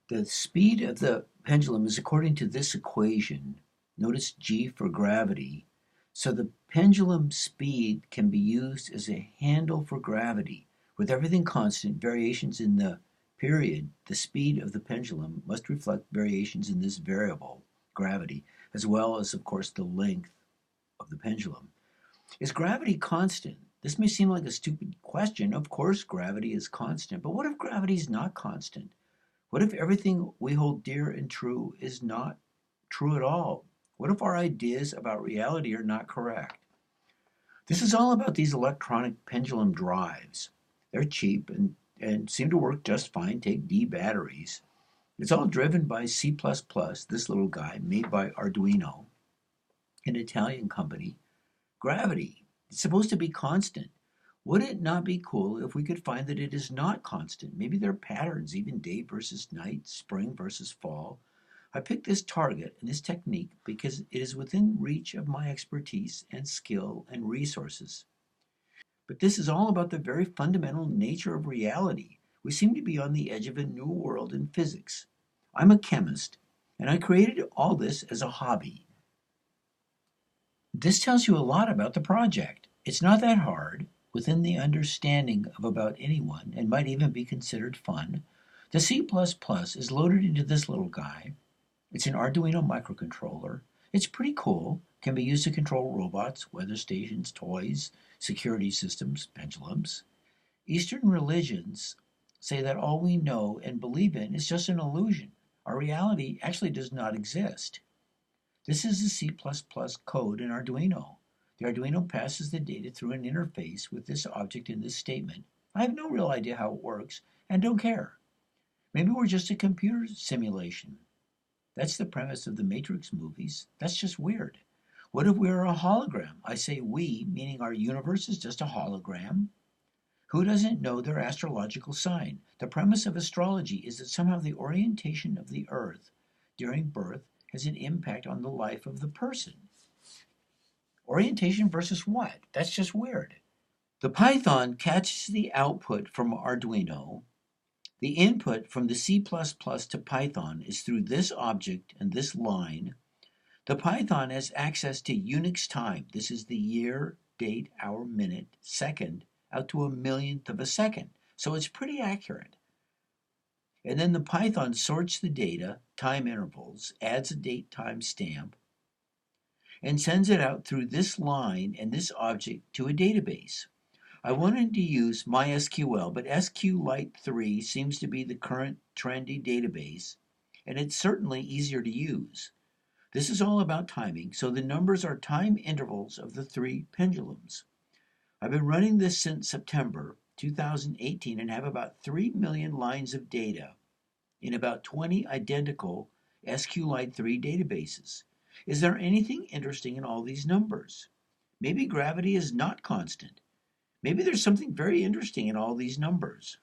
The speed of the pendulum is according to this equation. Notice G for gravity. So the pendulum speed can be used as a handle for gravity. With everything constant, variations in the period, the speed of the pendulum must reflect variations in this variable, gravity, as well as, of course, the length of the pendulum. Is gravity constant? This may seem like a stupid question. Of course, gravity is constant. But what if gravity is not constant? What if everything we hold dear and true is not true at all? What if our ideas about reality are not correct? This is all about these electronic pendulum drives. They're cheap and seem to work just fine. Take D batteries. It's all driven by C++, this little guy made by Arduino, an Italian company. Gravity. It's supposed to be constant. Would it not be cool if we could find that it is not constant? Maybe there are patterns, even day versus night, spring versus fall. I picked this target and this technique because it is within reach of my expertise and skill and resources. But this is all about the very fundamental nature of reality. We seem to be on the edge of a new world in physics. I'm a chemist, and I created all this as a hobby. This tells you a lot about the project. It's not that hard, within the understanding of about anyone, and might even be considered fun. The C++ is loaded into this little guy. It's an Arduino microcontroller. It's pretty cool. Can be used to control robots, weather stations, toys, security systems, pendulums. Eastern religions say that all we know and believe in is just an illusion. Our reality actually does not exist. This is the C++ code in Arduino. The Arduino passes the data through an interface with this object in this statement. I have no real idea how it works and don't care. Maybe we're just a computer simulation. That's the premise of the Matrix movies. That's just weird. What if we are a hologram? I say we, meaning our universe is just a hologram. Who doesn't know their astrological sign? The premise of astrology is that somehow the orientation of the earth during birth has an impact on the life of the person. Orientation versus what? That's just weird. The Python catches the output from Arduino. The input from the C++ to Python is through this object and this line. The Python has access to Unix time. This is the year, date, hour, minute, second, out to a millionth of a second. So it's pretty accurate. And then the Python sorts the data, time intervals, adds a date time stamp, and sends it out through this line and this object to a database. I wanted to use MySQL, but SQLite 3 seems to be the current trendy database, and it's certainly easier to use. This is all about timing, so the numbers are time intervals of the three pendulums. I've been running this since September 2018 and have about 3 million lines of data in about 20 identical SQLite 3 databases. Is there anything interesting in all these numbers? Maybe gravity is not constant. Maybe there's something very interesting in all these numbers.